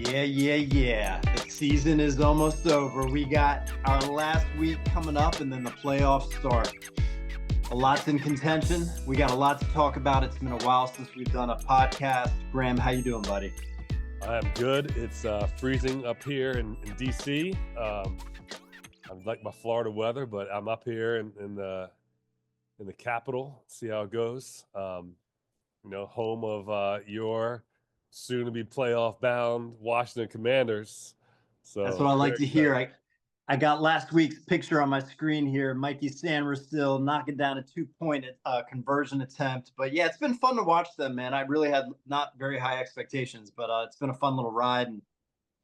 Yeah. The season is almost over. We got our last week coming up, and then the playoffs start. A lot's in contention. We got a lot to talk about. It's been a while since we've done a podcast. Graham, how you doing, buddy? I'm good. It's freezing up here in DC. I like my Florida weather, but I'm up here in the capital. See how it goes. Home of your soon-to-be playoff-bound Washington Commanders. So that's what I like to hear. I got last week's picture on my screen here. Mikey Sanders still knocking down a 2-point conversion attempt. But yeah, it's been fun to watch them, man. I really had not very high expectations, but it's been a fun little ride. And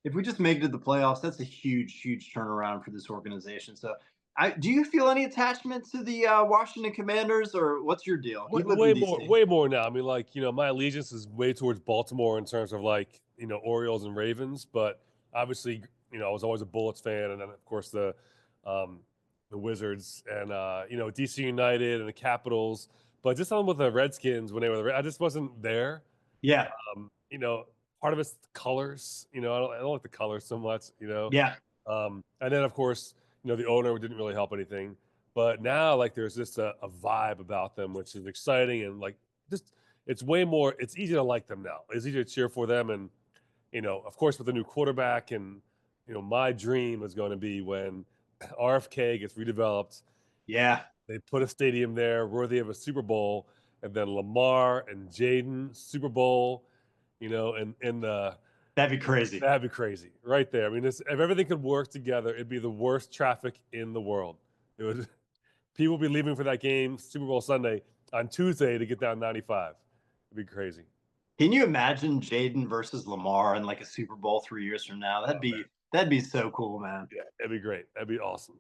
if we just make it to the playoffs, that's a huge, huge turnaround for this organization. So do you feel any attachment to the Washington Commanders, or what's your deal? Way more now. I mean, my allegiance is way towards Baltimore in terms of Orioles and Ravens, but obviously, I was always a Bullets fan, and then of course the Wizards and DC United and the Capitals. But just on with the Redskins when they were I just wasn't there. Yeah. Part of it's the colors. I don't like the colors so much. Yeah. And then of course, the owner didn't really help anything. But now there's just a vibe about them, which is exciting, and it's way more. It's easy to like them now. It's easy to cheer for them, and of course with the new quarterback, and my dream is going to be when RFK gets redeveloped. Yeah. They put a stadium there worthy of a Super Bowl, and then Lamar and Jaden Super Bowl, and that'd be crazy. That'd be crazy right there. I mean, if everything could work together, it'd be the worst traffic in the world. People would be leaving for that game, Super Bowl Sunday, on Tuesday to get down 95. It'd be crazy. Can you imagine Jaden versus Lamar in a Super Bowl 3 years from now? That'd be so cool, man. Yeah, it'd be great. That'd be awesome.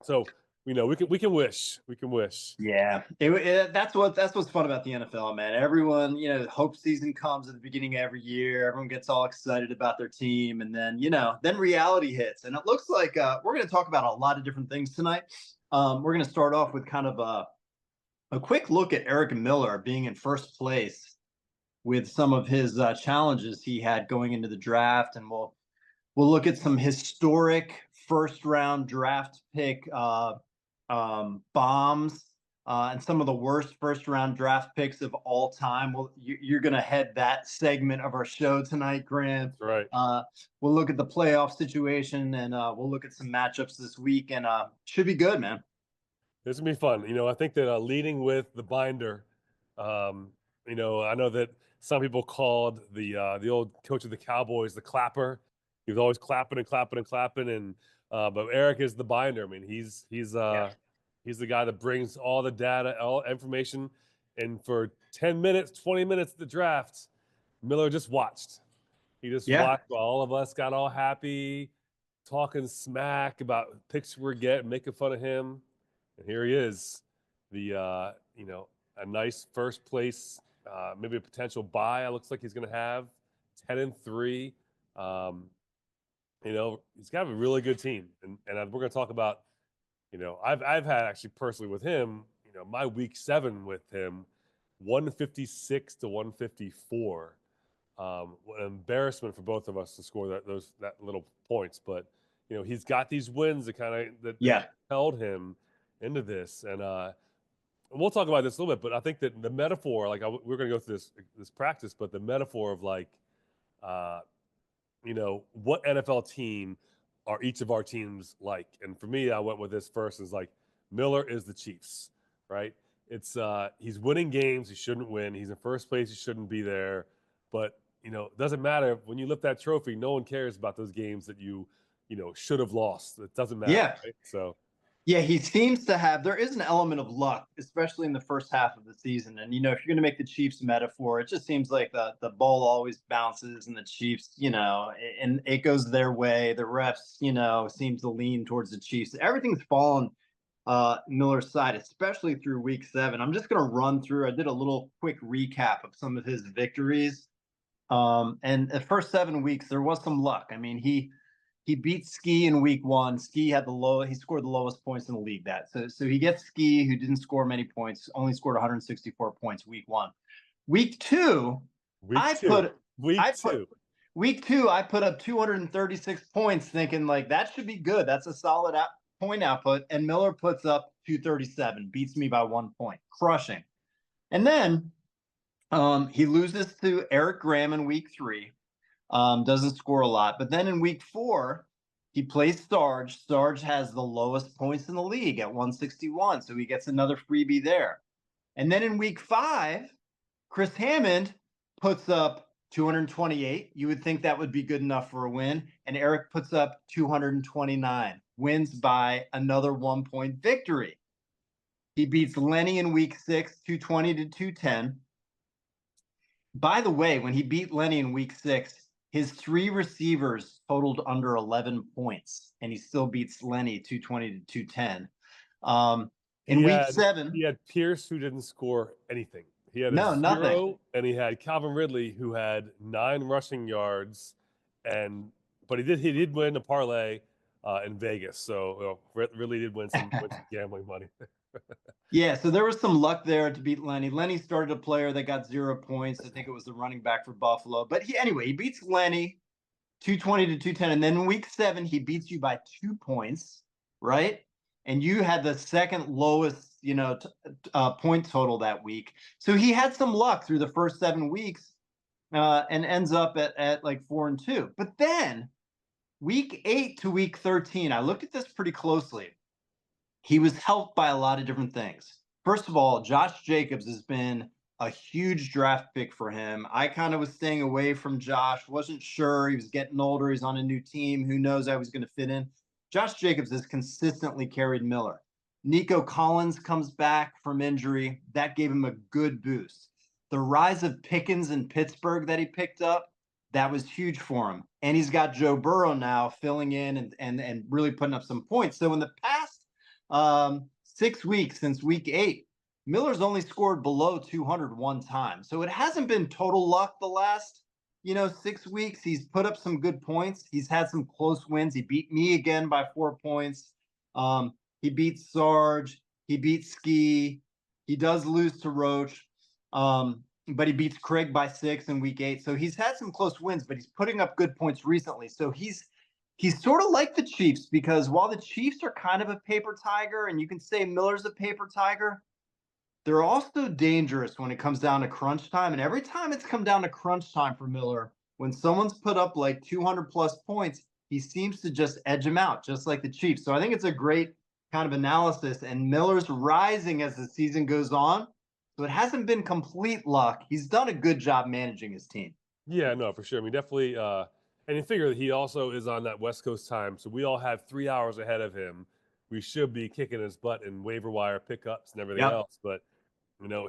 So we can wish. We can wish. Yeah, that's what's fun about the NFL, man. Everyone, hope season comes at the beginning of every year. Everyone gets all excited about their team, and then then reality hits. And it looks like we're going to talk about a lot of different things tonight. We're going to start off with kind of a quick look at Eric Miller being in first place with some of his challenges he had going into the draft, and we'll look at some historic first round draft pick bombs and some of the worst first round draft picks of all time. Well, you're going to head that segment of our show tonight, Grant. That's right. We'll look at the playoff situation, and we'll look at some matchups this week, and should be good, man. This will be fun. I think that leading with the binder, I know that some people called the old coach of the Cowboys the clapper. He was always clapping and clapping and clapping, and but Eric is the binder. I mean, he's the guy that brings all the data, all information, and for 10 minutes, 20 minutes of the draft, Miller just watched. He just watched while all of us got all happy, talking smack about picks we're getting, making fun of him, and here he is, a nice first place. Maybe a potential buy. It looks like he's going to have 10-3. He's got a really good team, and we're going to talk about. I've had actually personally with him. My week 7 with him, 156 to 154. An embarrassment for both of us to score that little points, but he's got these wins that held him into this, and we'll talk about this a little bit, but I think that the metaphor, we're going to go through this practice, but the metaphor of what NFL team are each of our teams like? And for me, I went with this first is Miller is the Chiefs, right? It's he's winning games he shouldn't win. He's in first place, he shouldn't be there. But it doesn't matter when you lift that trophy. No one cares about those games that you should have lost. It doesn't matter. Yeah. Right? So. Yeah, he seems to have. There is an element of luck, especially in the first half of the season. And if you're going to make the Chiefs metaphor, it just seems like the ball always bounces, and the Chiefs, and it goes their way. The refs, seem to lean towards the Chiefs. Everything's fallen Miller's side, especially through week 7. I'm just going to run through. I did a little quick recap of some of his victories. And the first 7 weeks, there was some luck. I mean, he beat Ski in week 1. Ski had he scored the lowest points in the league. So he gets Ski, who didn't score many points, only scored 164 points week 1. Week 2, week 2, I put up 236 points, thinking like that should be good. That's a solid point output. And Miller puts up 237, beats me by 1 point, crushing. And then he loses to Eric Graham in week 3. Doesn't score a lot. But then in week 4, he plays Sarge. Sarge has the lowest points in the league at 161. So he gets another freebie there. And then in week 5, Chris Hammond puts up 228. You would think that would be good enough for a win. And Eric puts up 229, wins by another 1 point victory. He beats Lenny in week 6, 220 to 210. By the way, when he beat Lenny in week 6, his 3 receivers totaled under 11 points, and he still beats Lenny 220 to 210. In week 7, he had Pierce, who didn't score anything. He had no, 0, nothing. and he had Calvin Ridley, who had 9 rushing yards, but he did win a parlay in Vegas. So Ridley did win some gambling money. Yeah, so there was some luck there to beat Lenny. Lenny started a player that got 0 points. I think it was the running back for Buffalo. But he beats Lenny 220 to 210. And then in week 7, he beats you by 2 points, right? And you had the second lowest, point total that week. So he had some luck through the first 7 weeks and ends up at like 4-2. But then week 8 to week 13, I looked at this pretty closely. He was helped by a lot of different things. First of all, Josh Jacobs has been a huge draft pick for him. I kind of was staying away from Josh, wasn't sure. He was getting older. He's on a new team. Who knows how he's going to fit in? Josh Jacobs has consistently carried Miller. Nico Collins comes back from injury. That gave him a good boost. The rise of Pickens in Pittsburgh that he picked up, that was huge for him. And he's got Joe Burrow now filling in and really putting up some points. So in the past 6 weeks since week 8, Miller's only scored below 200 one time. So it hasn't been total luck the last, 6 weeks. He's put up some good points. He's had some close wins. He beat me again by 4 points. He beat Sarge. He beat Ski. He does lose to Roach. But he beats Craig by 6 in week 8. So he's had some close wins, but he's putting up good points recently. So he's sort of like the Chiefs, because while the Chiefs are kind of a paper tiger, and you can say Miller's a paper tiger, they're also dangerous when it comes down to crunch time. And every time it's come down to crunch time for Miller, when someone's put up like 200 plus points, he seems to just edge him out, just like the Chiefs. So I think it's a great kind of analysis. And Miller's rising as the season goes on. So it hasn't been complete luck. He's done a good job managing his team. Yeah, no, for sure. I mean, definitely. And you figure that he also is on that West Coast time, so we all have 3 hours ahead of him. We should be kicking his butt in waiver wire pickups and everything else. But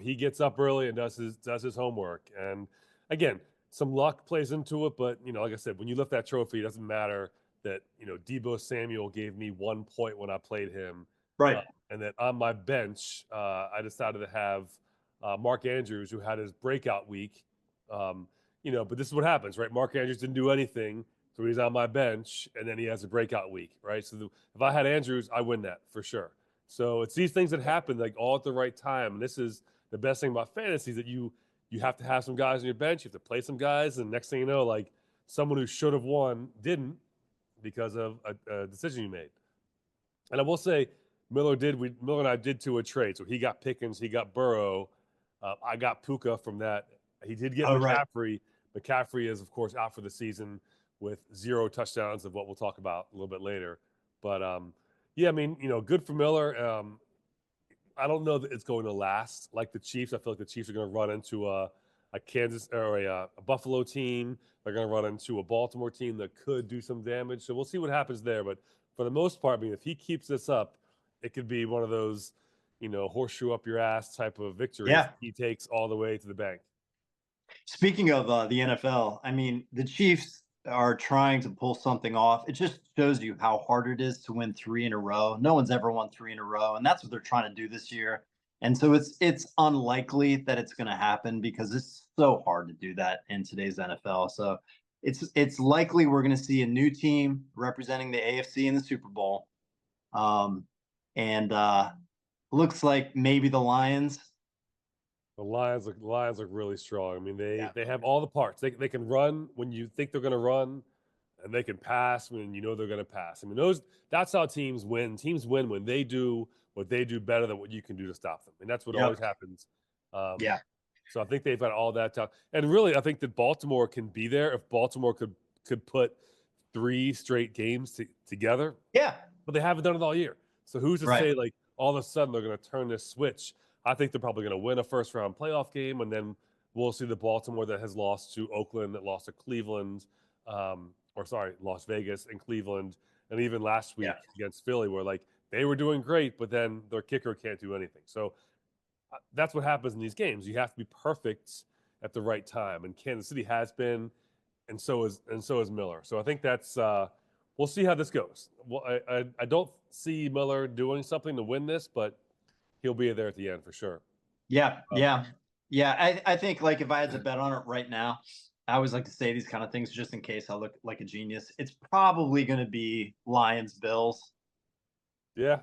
he gets up early and does his homework. And again, some luck plays into it. But like I said, when you lift that trophy, it doesn't matter that Deebo Samuel gave me 1 point when I played him, Right. and that on my bench, I decided to have Mark Andrews, who had his breakout week. But this is what happens, right? Mark Andrews didn't do anything, so he's on my bench, and then he has a breakout week, right? So if I had Andrews, I win that for sure. So it's these things that happen like all at the right time. And this is the best thing about fantasy, is that you have to have some guys on your bench, you have to play some guys, and next thing you know, like someone who should have won didn't because of a decision you made. And I will say, Miller and I did to a trade. So he got Pickens, he got Burrow. I got Puka from that. He did get McCaffrey. Right. McCaffrey is, of course, out for the season with 0 touchdowns, of what we'll talk about a little bit later. But yeah, I mean, good for Miller. I don't know that it's going to last like the Chiefs. I feel like the Chiefs are going to run into a Kansas or a Buffalo team. They're going to run into a Baltimore team that could do some damage. So we'll see what happens there. But for the most part, I mean, if he keeps this up, it could be one of those, horseshoe up your ass type of victories. Yeah. He takes all the way to the bank. Speaking of the NFL, I mean, the Chiefs are trying to pull something off. It just shows you how hard it is to win 3 in a row. No one's ever won 3 in a row, and that's what they're trying to do this year. And so it's unlikely that it's going to happen, because it's so hard to do that in today's NFL. So it's likely we're going to see a new team representing the AFC in the Super Bowl. And looks like maybe the Lions. The Lions look really strong. I mean, Yeah. they have all the parts. They can run when you think they're going to run, and they can pass when you know they're going to pass. I mean, that's how teams win. Teams win when they do what they do better than what you can do to stop them, and that's what Yep. always happens. Um, Yeah. so I think they've got all that talent, and really, I think that Baltimore can be there if Baltimore could put 3 straight games together, Yeah. but they haven't done it all year. So who's to Right. say like all of a sudden they're going to turn this switch? I think they're probably going to win a first round playoff game, and then we'll see the Baltimore that has lost to Oakland, that lost to Cleveland, or sorry, Las Vegas and Cleveland, and even last Yeah. week against Philly, where like they were doing great, but then their kicker can't do anything. So that's what happens in these games. You have to be perfect at the right time, and Kansas City has been, and so is Miller. So I think that's we'll see how this goes. Well, I don't see Miller doing something to win this, but he'll be there at the end for sure. Yeah. Um, Yeah. Yeah. I think like if I had to bet on it right now, I always like to say these kind of things just in case I look like a genius. It's probably going to be Lions Bills. yeah.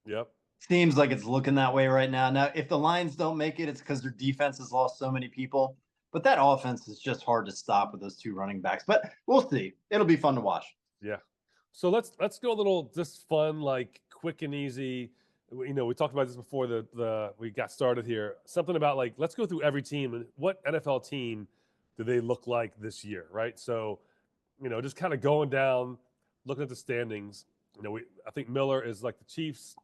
Yep. Seems like it's looking that way right now. Now, if the Lions don't make it, it's because their defense has lost so many people. But that offense is just hard to stop with those two running backs. But we'll see. It'll be fun to watch. Yeah. So let's go a little just fun, like quick and easy. You know, we talked about this before the we got started here. Something about like let's go through every team and what NFL team do they look like this year, right? So, you know, just kind of going down, looking at the standings. You know, I think Miller is like the Chiefs.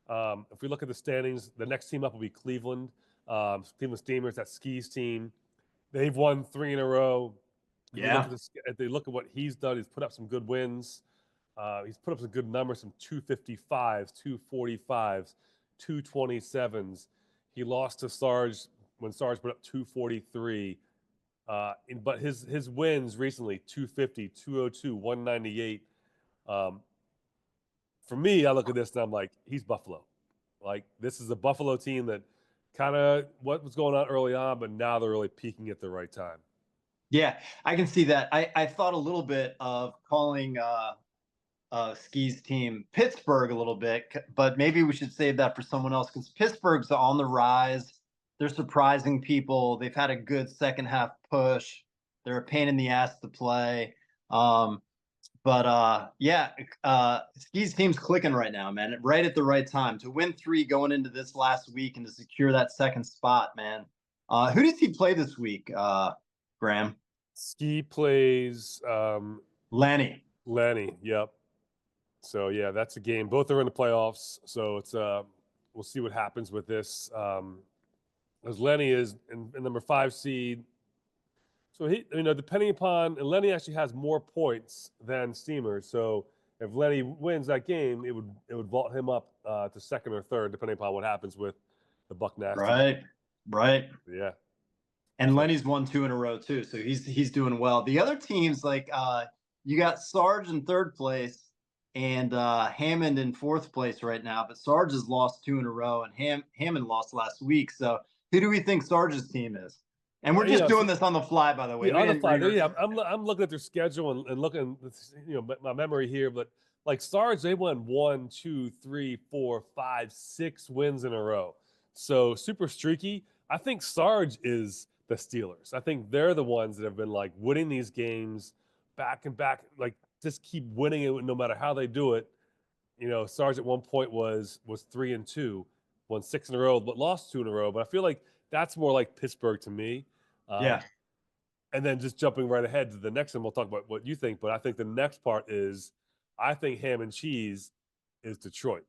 If we look at the standings, the next team up will be Cleveland. Cleveland Steamers, that skis team. They've won 3 in a row. If you look Yeah. at this, if they look at what he's done, he's put up some good wins. He's put up some good numbers, some 255s, 245s, 227s. He lost to Sarge when Sarge put up 243. But his wins recently 250, 202, 198. Um, for me, I look at this and I'm like, he's Buffalo. Like this is a Buffalo team that kind of what was going on early on, but now they're really peaking at the right time. Yeah. I can see that. I thought a little bit of calling Ski's team Pittsburgh a little bit, but maybe we should save that for someone else because Pittsburgh's on the rise. They're surprising people. They've had a good second half push. They're a pain in the ass to play. But yeah, Ski's team's clicking right now, man. Right at the right time to win 3 going into this last week and to secure that second spot, man. Who does he play this week, Graham? Ski plays Lanny. Lenny. Yep. So yeah, that's a game. Both are in the playoffs, so it's we'll see what happens with this. As Lenny is in number 5 seed, so he, you know, depending upon, and Lenny actually has more points than Steamers. So if Lenny wins that game, it would vault him up to second or third, depending upon what happens with the Buck Nasty. Right. Right. Yeah. And So, Lenny's won 2 in a row too, so he's doing well. The other teams like you got Sarge in 3rd place and Hammond in 4th place right now, but Sarge has lost 2 in a row and Hammond lost last week. So who do we think Sarge's team is? And we're just doing this on the fly, by the way. Yeah, on the fly. Yeah, I'm looking at their schedule and looking, you know, my memory here. But like Sarge, they won 1, 2, 3, 4, 5, 6 wins in a row. So super streaky. I think Sarge is the Steelers. I think they're the ones that have been like winning these games back and back, like just keep winning it no matter how they do it. You know, Sarge at one point was 3-2, won 6 in a row, but lost 2 in a row. But I feel like that's more like Pittsburgh to me. Yeah. And then just jumping right ahead to the next one, we'll talk about what you think. But I think the next part is, I think ham and cheese is Detroit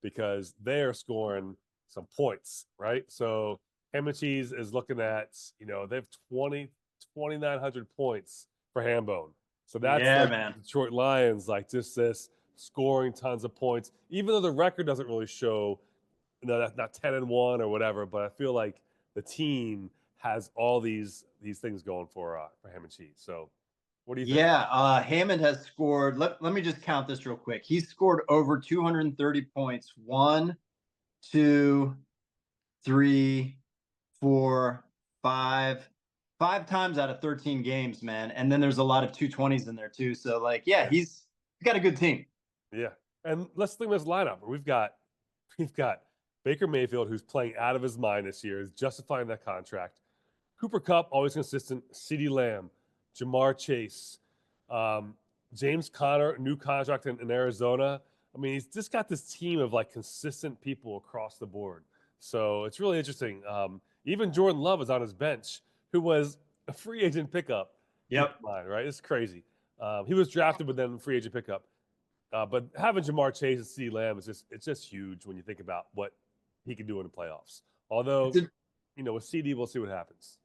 because they are scoring some points, right? So ham and cheese is looking at, you know, they have 2,900 points for Hambone. So that's Yeah, like man. Detroit Lions, like just this scoring tons of points, even though the record doesn't really show, you know, that's not 10-1 or whatever. But I feel like the team has all these things going for ham and cheese. So, what do you think? Yeah, Hammond has scored. Let me just count this real quick. He's scored over 230 points. 1, 2, 3, 4, 5, 5 times out of 13 games, man. And then there's a lot of 220s in there too. So like, yeah, he's got a good team. Yeah, and let's think of this lineup. We've got Baker Mayfield, who's playing out of his mind this year, is justifying that contract. Cooper Kupp, always consistent. CeeDee Lamb, Jamar Chase, um, James Conner, new contract in Arizona. I mean, he's just got this team of like consistent people across the board. So it's really interesting. Even Jordan Love is on his bench, who was a free agent pickup. Keep Yep. in mind, right? It's crazy. He was drafted, but then free agent pickup. But having Jamar Chase and CeeDee Lamb is it's just huge when you think about what he can do in the playoffs. Although, with CD, we'll see what happens.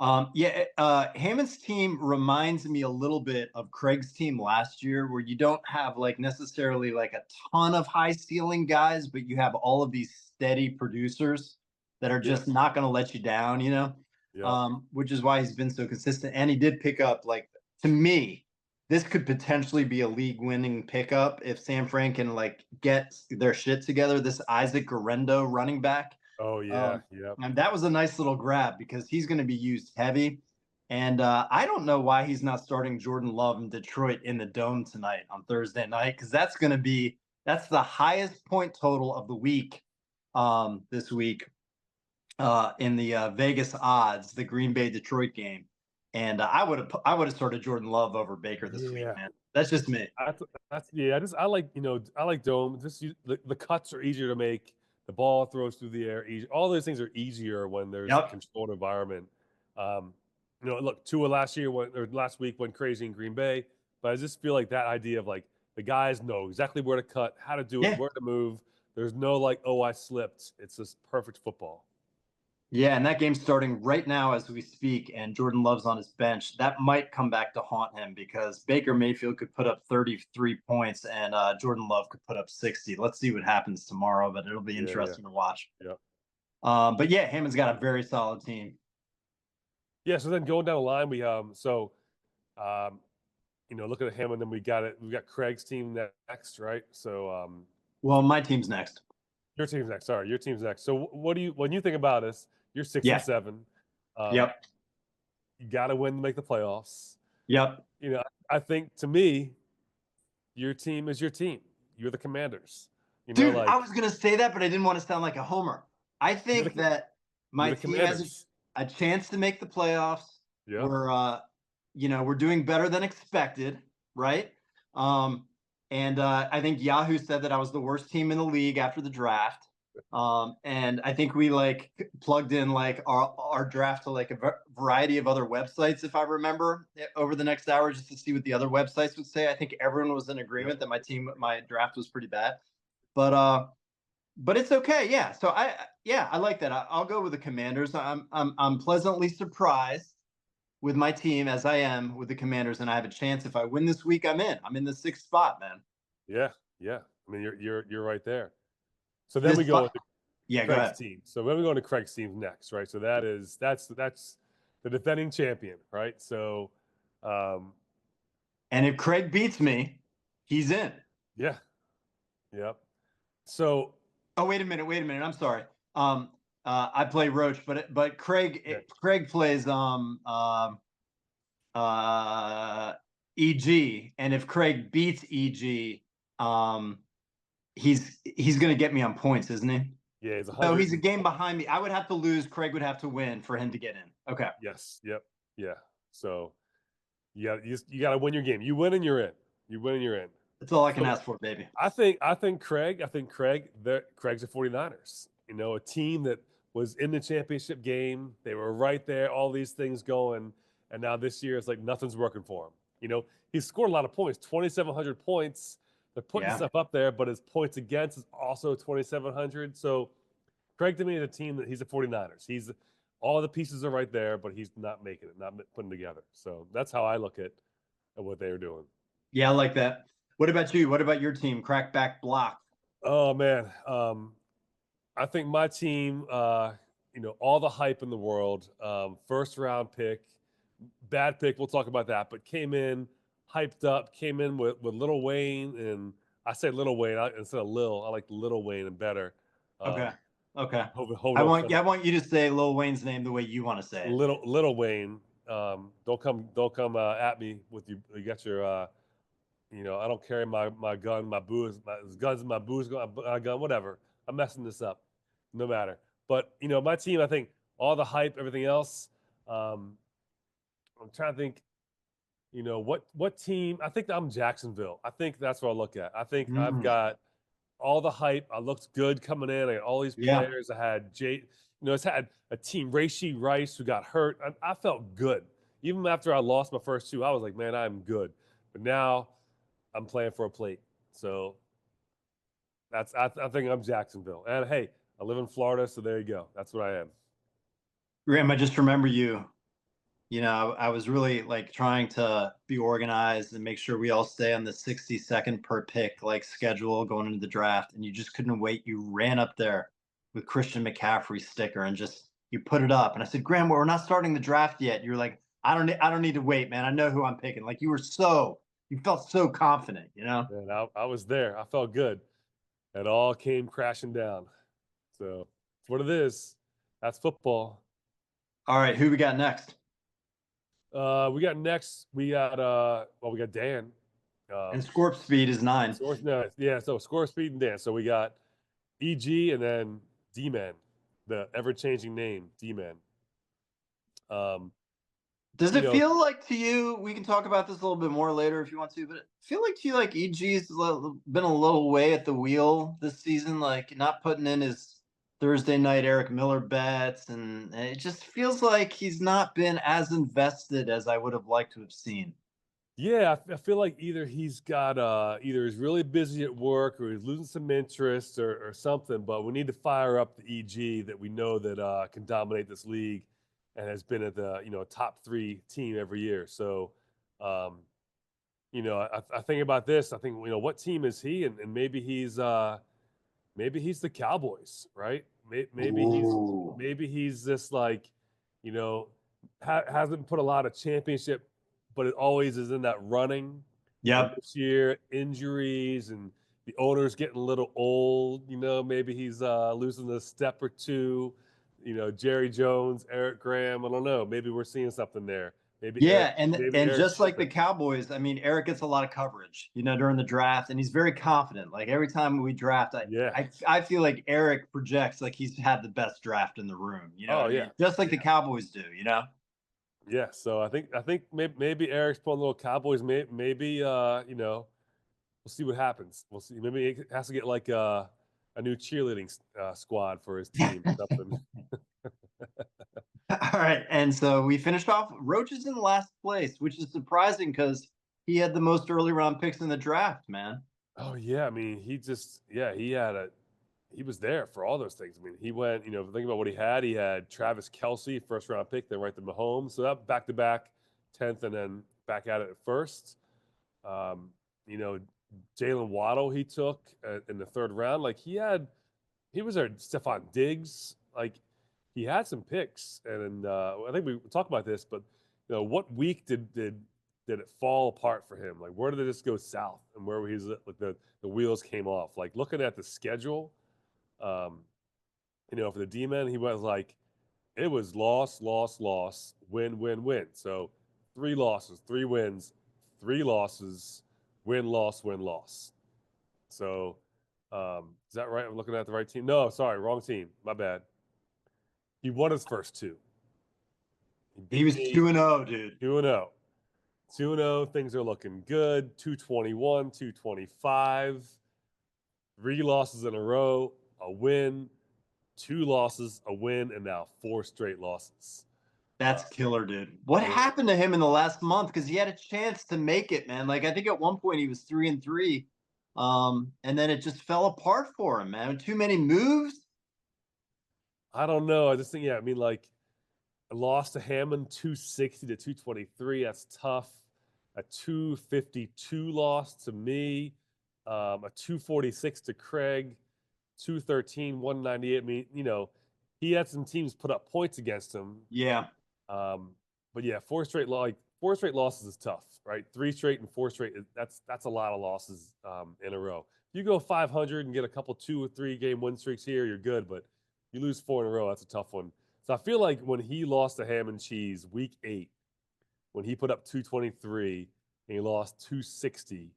Hammond's team reminds me a little bit of Craig's team last year, where you don't have like necessarily like a ton of high ceiling guys, but you have all of these steady producers that are just not going to let you down, which is why he's been so consistent. And he did pick up, like, to me, this could potentially be a league winning pickup if San Fran can like get their shit together. This Isaac Guerrero running back. Oh yeah, yeah. And that was a nice little grab because he's going to be used heavy. And I don't know why he's not starting Jordan Love in Detroit in the Dome tonight on Thursday night, because that's the highest point total of the week this week in the Vegas odds, the Green Bay Detroit game. And I would have started Jordan Love over Baker this week, man. That's just me. I like Dome. The cuts are easier to make. The ball throws through the air. All those things are easier when there's a controlled environment. Look, Tua last week went crazy in Green Bay, but I just feel like that idea of like the guys know exactly where to cut, how to do it, where to move. There's no like, oh, I slipped. It's just perfect football. Yeah, and that game's starting right now as we speak, and Jordan Love's on his bench. That might come back to haunt him because Baker Mayfield could put up 33 points and Jordan Love could put up 60. Let's see what happens tomorrow, but it'll be interesting to watch. Yeah. But yeah, Hammond's got a very solid team. Yeah, so then going down the line, we looking at Hammond, then we got Craig's team next, right? So well, my team's next. Your team's next. Sorry, your team's next. So when you think about us, you're 6-7. Yep. You got to win to make the playoffs. Yep. I think to me, your team is your team. You're the Commanders. Dude, I was gonna say that, but I didn't want to sound like a homer. I think that my team has a chance to make the playoffs. Yeah. We're doing better than expected, right? And I think Yahoo said that I was the worst team in the league after the draft. And I think we like plugged in like our draft to like a variety of other websites, if I remember, over the next hour, just to see what the other websites would say. I think everyone was in agreement that my draft was pretty bad, but it's okay. Yeah. So I like that. I'll go with the Commanders. I'm pleasantly surprised with my team as I am with the Commanders, and I have a chance. If I win this week, I'm in the 6th spot, man. Yeah. I mean, you're right there. So then we go into Craig's team. So then we go into Craig's team next, right? So that's the defending champion, right? So, and if Craig beats me, he's in. Yeah. Yep. So. Oh, wait a minute. I'm sorry. I play Roach, but Craig plays EG, and if Craig beats EG, he's going to get me on points, isn't he? Yeah, he's a game behind me. I would have to lose. Craig would have to win for him to get in. Okay. Yes. Yep. Yeah. So you got to win your game. You win and you're in. That's all I can ask for, baby. I think Craig's the 49ers. A team that was in the championship game. They were right there, all these things going. And now this year it's like nothing's working for him. He scored a lot of points, 2,700 points. They're putting stuff up there, but his points against is also 2,700. So Craig, to me, is a team that he's the 49ers. All the pieces are right there, but he's not making it, not putting together. So that's how I look at what they are doing. Yeah, I like that. What about you? What about your team? Crackback block. Oh man. I think my team, all the hype in the world, first round pick, bad pick, we'll talk about that, but came in hyped up, came in with Lil Wayne, and I say Lil Wayne instead of Lil, I like Lil Wayne and better. Okay. I want you to say Lil Wayne's name the way you want to say it. Lil Wayne. Don't come at me with you got your I don't carry my gun, my booze, my guns, my booze, my gun, whatever. I'm messing this up. no matter. But my team, I think all the hype, everything else. Um, I'm trying to think. What team? I think I'm Jacksonville. I think that's what I look at. I think I've Mm, got all the hype. I looked good coming in. I got all these yeah. players. I had it's had a team, Rashee Rice, who got hurt. I felt good. Even after I lost my first two, I was like, man, I'm good. But now I'm playing for a plate. So I think I'm Jacksonville. And hey, I live in Florida, so there you go. That's what I am. Graham, I just remember you. I was really like trying to be organized and make sure we all stay on the 60-second per pick like schedule going into the draft. And you just couldn't wait. You ran up there with Christian McCaffrey sticker and just you put it up. And I said, Graham, we're not starting the draft yet. You're like, I don't need to wait, man. I know who I'm picking. Like you felt so confident. And I was there. I felt good. It all came crashing down. So it's what it is. That's football. All right, who we got next? We got next. We got Dan. And Scorp speed is 9. No, yeah. So score, speed, and Dan. So we got EG and then D-Man, the ever-changing name D-Man. Um, Does you it know, feel like to you, we can talk about this a little bit more later if you want to, but it feel like to you like EG's been a little way at the wheel this season, like not putting in his Thursday night Eric Miller bets, and it just feels like he's not been as invested as I would have liked to have seen. yeah, I feel like either either he's really busy at work or he's losing some interest or something. But we need to fire up the EG that we know that can dominate this league and has been at the top 3 team every year. So, um, I think about this. I think what team is he, and maybe he's the Cowboys, right? Ooh. Maybe he's this like, you know, hasn't put a lot of championship, but it always is in that running. And Yep. this year, injuries and the owner's getting a little old. Maybe he's losing a step or two. Jerry Jones, Eric Graham. I don't know. Maybe we're seeing something there. Yeah, and Maybe and Eric's just like the slipping. Cowboys, I mean, Eric gets a lot of coverage, during the draft, and he's very confident. Like every time we draft, I Yeah. I, I feel like Eric projects like he's had the best draft in the room. You know what Oh I yeah. mean? Just like the Cowboys do. Yeah, so I think maybe Eric's pulling a little Cowboys. Maybe we'll see what happens. We'll see. Maybe he has to get like a new cheerleading squad for his team or something. All right, and so we finished off. Roach is in last place, which is surprising because he had the most early round picks in the draft, man. Oh yeah, I mean he was there for all those things. I mean he went think about what he had. He had Travis Kelce, first round pick, then right to Mahomes. So that back to back 10th and then back at it at first. Um, you know, Jalen Waddle he took in the third round. Like he was our Stephon Diggs. Like he had some picks, and I think we talked about this. But what week did it fall apart for him? Like where did it just go south, and where he's like the wheels came off? Like looking at the schedule, um, for the D-man, he was like it was loss, loss, loss, win, win, win. So 3 losses, 3 wins, 3 losses, win, loss, win, loss. So is that right? I'm looking at the right team. No, sorry, wrong team. My bad. He won his first 2. He He beat was me 2-0, dude. 2-0. 2-0. Things are looking good. 221, 225. 3 losses in a row, a win, 2 losses, a win, and now 4 straight losses. That's killer, dude. What Yeah. happened to him in the last month? Because he had a chance to make it, man. Like I think at one point he was 3-3, and then it just fell apart for him, man. Too many moves. I don't know. I just think, yeah, I mean, like, a loss to Hammond, 260 to 223. That's tough. A 252 loss to me. A 246 to Craig. 213, 198. I mean, he had some teams put up points against him. Yeah. Um, but yeah, 4 straight losses is tough, right? 3 straight and 4 straight. That's a lot of losses in a row. If you go 500 and get a couple 2 or 3 game win streaks here, you're good. But you lose 4 in a row, that's a tough one. So I feel like when he lost to Ham and Cheese week 8, when he put up 223 and he lost 260,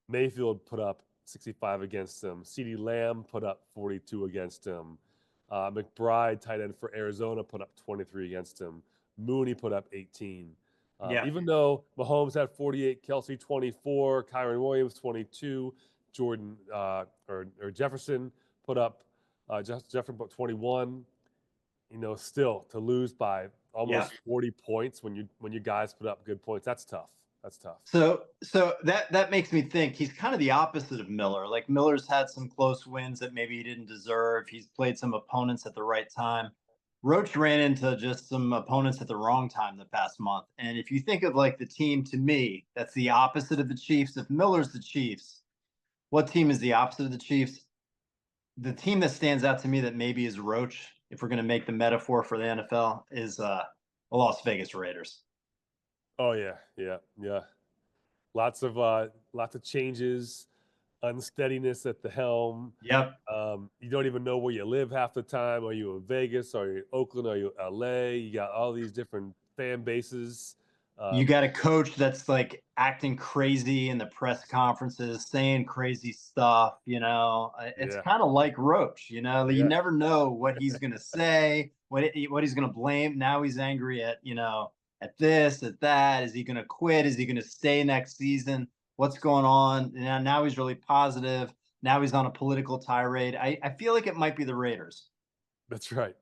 Mayfield put up 65 against him. CeeDee Lamb put up 42 against him. McBride, tight end for Arizona, put up 23 against him. Mooney put up 18. Yeah. Even though Mahomes had 48, Kelsey 24, Kyron Williams 22, Jordan or Jefferson put up Jefferson put 21. Still to lose by almost 40 points when you guys put up good points, that's tough. That's tough. So that makes me think he's kind of the opposite of Miller. Like Miller's had some close wins that maybe he didn't deserve. He's played some opponents at the right time. Roach ran into just some opponents at the wrong time the past month. And if you think of like the team, to me, that's the opposite of the Chiefs. If Miller's the Chiefs, what team is the opposite of the Chiefs? The team that stands out to me that maybe is Roach, if we're going to make the metaphor for the NFL, is the Las Vegas Raiders. Oh yeah. Lots of changes, unsteadiness at the helm. Yep. You don't even know where you live half the time. Are you in Vegas? Are you in Oakland? Are you LA? You got all these different fan bases. You got a coach that's like acting crazy in the press conferences, saying crazy stuff. It's Yeah. kind of like Roach. You Yeah. never know what he's going to say, what he's going to blame. Now he's angry at at this, at that. Is he going to quit? Is he going to stay next season? What's going on? Now he's really positive. Now he's on a political tirade. I feel like it might be the Raiders. That's right.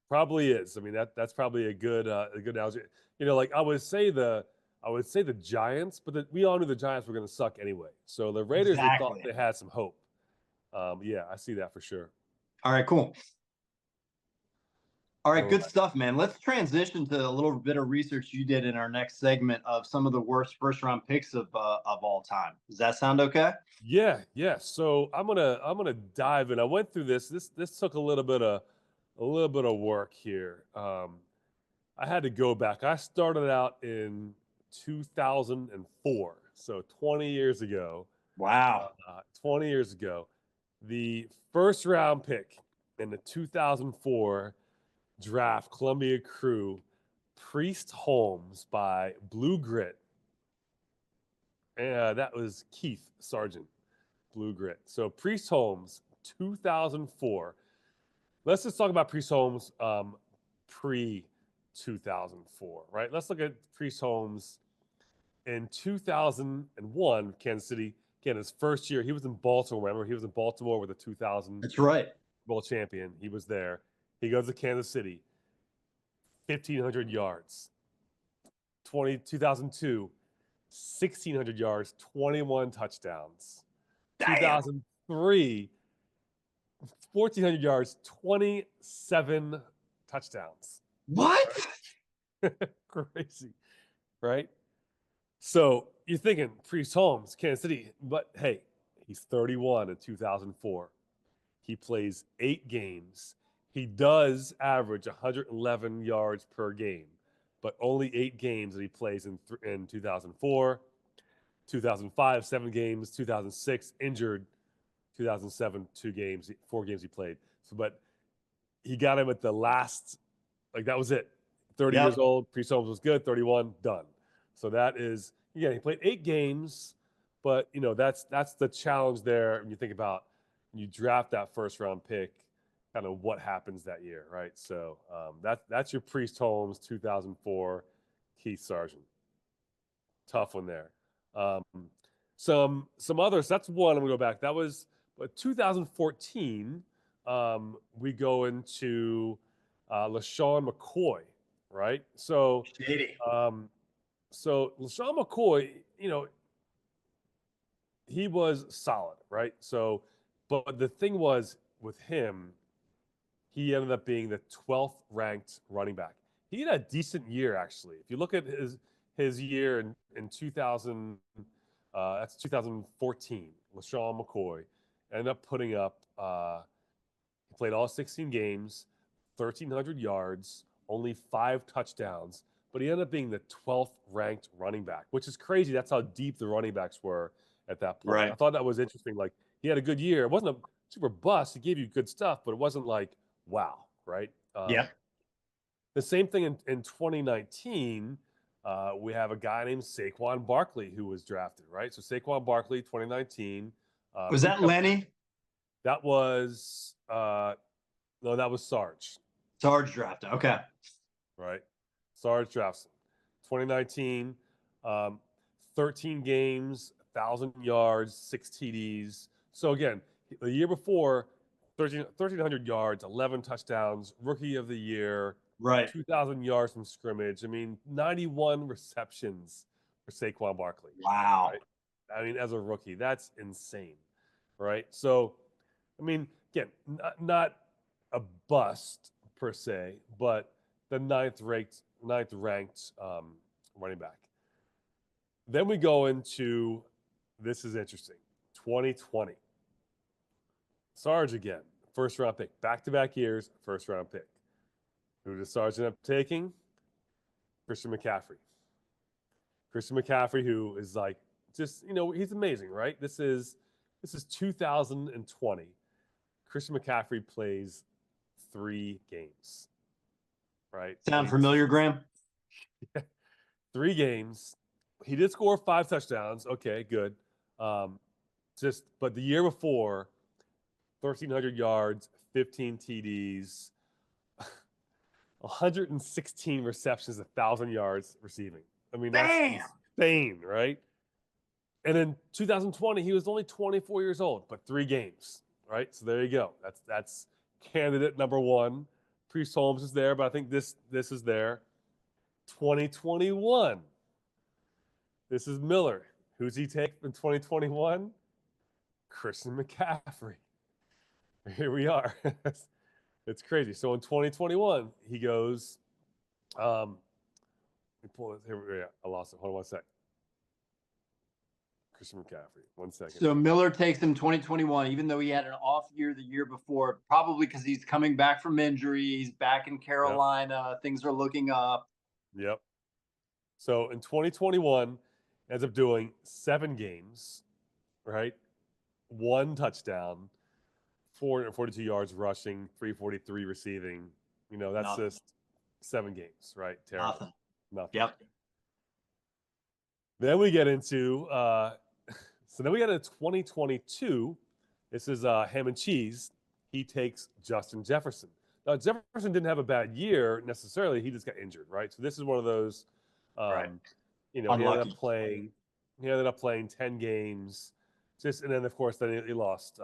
Probably is. I mean, that's probably a good analogy. Like I would say the Giants, but we all knew the Giants were going to suck anyway. So the Raiders, they thought Exactly. they had some hope. Yeah, I see that for sure. All right, cool. All right, All good right. stuff, man. Let's transition to a little bit of research you did in our next segment of some of the worst first round picks of all time. Does that sound okay? Yeah. So I'm gonna dive in. I went through this. This took a little bit of work here. I had to go back. I started out in 2004, so 20 years ago. Wow. 20 years ago, the first round pick in the 2004 draft, Columbia Crew, Priest Holmes by Blue Grit. That was Keith Sargent, Blue Grit. So Priest Holmes, 2004. Let's just talk about Priest Holmes pre 2004, right? Let's look at Priest Holmes in 2001, Kansas City. Again, his first year, he was in Baltimore. Remember, he was in Baltimore with the 2000 That's right. Bowl champion. He was there. He goes to Kansas City, 1,500 yards. 2002, 1,600 yards, 21 touchdowns. Damn. 2003, 1,400 yards, 27 touchdowns. What? Crazy, right? So you're thinking Priest Holmes, Kansas City, but hey, he's 31 in 2004. He plays 8 games. He does average 111 yards per game, but only 8 games that he plays in 2004, 2005, 7 games, 2006 injured, 2007 4 games he played. So, but he got him at the last, like that was it. 30 years old, Priest Holmes was good. 31, done. So that is, he played 8 games, but that's the challenge there. When you think about, you draft that first round pick, kind of what happens that year, right? So that's your Priest Holmes 2004 Keith Sargent. Tough one there. Some others. That's one. I'm gonna go back. That was 2014. We go into LaShawn McCoy, right? So Shady. So LaShawn McCoy, he was solid, right? So, but the thing was with him, he ended up being the 12th ranked running back. He had a decent year actually. If you look at his year in 2000, that's 2014. LaShawn McCoy ended up putting up. He played all 16 games, 1,300 yards, only 5 touchdowns, but he ended up being the 12th ranked running back, which is crazy. That's how deep the running backs were at that point. Right. I thought that was interesting. Like he had a good year. It wasn't a super bust. He gave you good stuff, but it wasn't like, wow, right? Yeah. The same thing in 2019. We have a guy named Saquon Barkley who was drafted, right? So Saquon Barkley, 2019. Was that Lenny? That was no, that was Sarge. Sarge drafted. Okay. Right. Sarge drafts him. 2019, 13 games, 1,000 yards, 6 TDs. So again, the year before, 1,300 yards, 11 touchdowns, rookie of the year, Right. 2,000 yards from scrimmage. I mean, 91 receptions for Saquon Barkley. Wow. Right? I mean, as a rookie, that's insane. Right. So, I mean, again, not a bust per se, but the ninth ranked running back. Then we go into, this is interesting, 2020. Sarge again, first round pick, back-to-back years, first round pick. Who does Sarge end up taking? Christian McCaffrey. Christian McCaffrey, who is like, just, he's amazing, right? This is 2020. Christian McCaffrey plays 3 games, right? Sound familiar, Graham? 3 games. He did score 5 touchdowns. Okay, good. But the year before, 1,300 yards, 15 TDs, 116 receptions, 1,000 yards receiving. I mean, that's insane, right? And in 2020, he was only 24 years old, but 3 games, right? So there you go. That's candidate number 1. Priest Holmes is there, but I think this is there. 2021. This is Miller. Who's he take in 2021? Christian McCaffrey. Here we are. It's crazy. So in 2021, he goes, let me pull this. Here we go. I lost it. Hold on one sec. Christian McCaffrey. 1 second. So Miller takes him 2021, even though he had an off year the year before, probably because he's coming back from injury. He's back in Carolina. Yep. Things are looking up. Yep. So in 2021, ends up doing 7 games, right? 1 touchdown, 442 yards rushing, 343 receiving. That's Nothing. Just 7 games, right? Terrible. Nothing. Yep. Then we get into so then we get into 2022. This is ham and cheese. He takes Justin Jefferson. Now Jefferson didn't have a bad year necessarily. He just got injured, right? So this is one of those. Right. He ended up playing 10 games. And then of course he lost.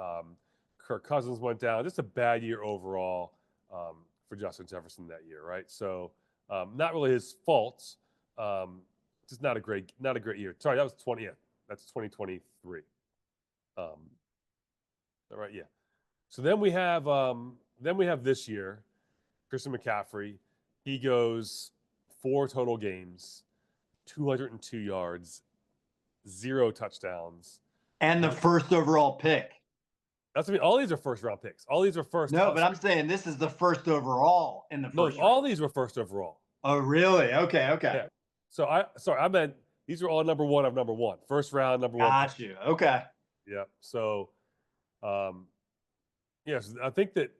Kirk Cousins went down. Just a bad year overall for Justin Jefferson that year, right? So not really his fault. Just not a great year. Sorry, that was 20. Yeah, that's 2023. All right, yeah. So then we have this year, Christian McCaffrey. He goes 4 total games, 202 yards, 0 touchdowns, and the first overall pick. That's all these are first round picks. All these are first. No, but I'm saying this is the first overall in the first. No, all these were first overall. Oh, really? Okay. Yeah. So I meant these are all number 1 of number 1. First round, number 1. Got you. Okay. Yeah. So, yes, I think that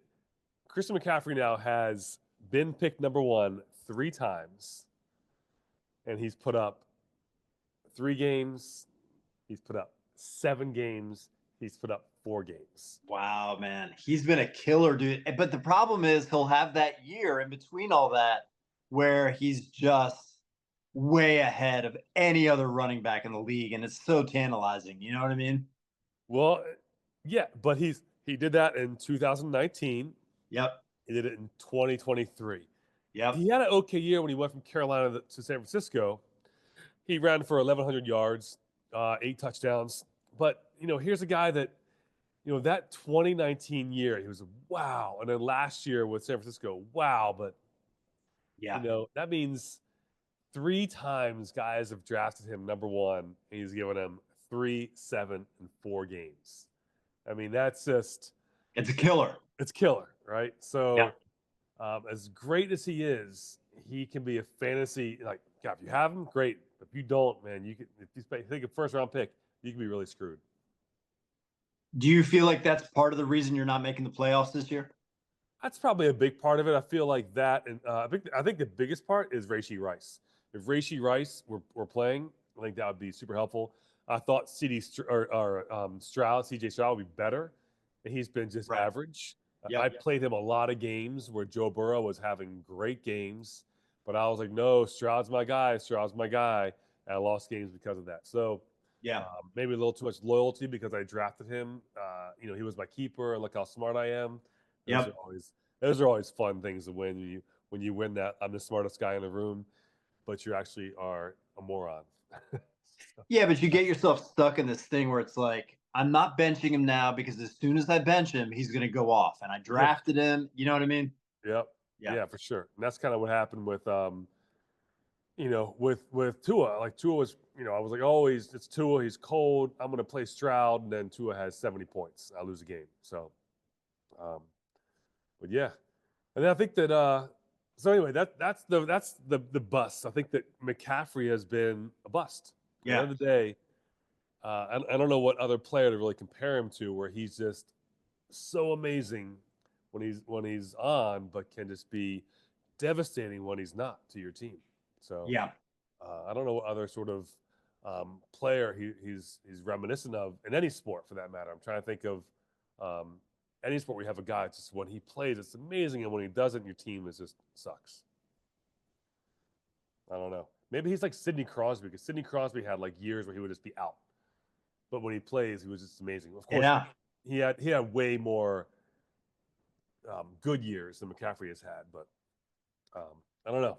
Christian McCaffrey now has been picked number 1 3 times, and he's put up 3 games. He's put up 7 games. He's put up 4 games. Wow, man. He's been a killer, dude. But the problem is he'll have that year in between all that where he's just way ahead of any other running back in the league. And it's so tantalizing. You know what I mean? Well, yeah, but he did that in 2019. Yep. He did it in 2023. Yep. He had an okay year when he went from Carolina to San Francisco. He ran for 1,100 yards, 8 touchdowns. But, here's a guy that, that 2019 year, he was wow. And then last year with San Francisco, wow. But, yeah, that means 3 times guys have drafted him number 1, and he's given him 3, 7, and 4 games. I mean, that's just. It's a killer. It's killer, right? So as great as he is, he can be a fantasy, God, if you have him, great. If you don't, man, if you think a first round pick, you can be really screwed. Do you feel like that's part of the reason you're not making the playoffs this year? That's probably a big part of it. I feel like that, and I think the biggest part is Rashee Rice. Rashee Rice were playing, I think that would be super helpful. I thought Stroud, CJ Stroud would be better. He's been just Right. average. I Yep. played him a lot of games where Joe Burrow was having great games, but I was like, no, Stroud's my guy. Stroud's my guy. And I lost games because of that. So Yeah. maybe a little too much loyalty because I drafted him. He was my keeper, and look how smart I am. Those are Yep. always fun things to win. When you win that, I'm the smartest guy in the room, but you actually are a moron. Yeah, but you get yourself stuck in this thing where it's like, I'm not benching him now because as soon as I bench him, he's going to go off. And I Yeah. drafted him. You know what I mean? Yep. Yeah. Yeah, for sure. And that's kind of what happened with with Tua. Like Tua was, I was like, oh, it's Tua. He's cold. I'm going to play Stroud, and then Tua has 70 points. I lose a game. So, but yeah, and then I think that so anyway, that's the bust. I think that McCaffrey has been a bust. At the Yeah. end of the day, I don't know what other player to really compare him to, where he's just so amazing when he's on, but can just be devastating when he's not to your team. So Yeah. I don't know what other sort of player he's reminiscent of in any sport for that matter. I'm trying to think of any sport where you have a guy just when he plays, it's amazing, and when he doesn't, your team is just sucks. I don't know. Maybe he's like Sidney Crosby, because Sidney Crosby had like years where he would just be out, but when he plays, he was just amazing. Of course, Yeah. he had way more good years than McCaffrey has had, but I don't know.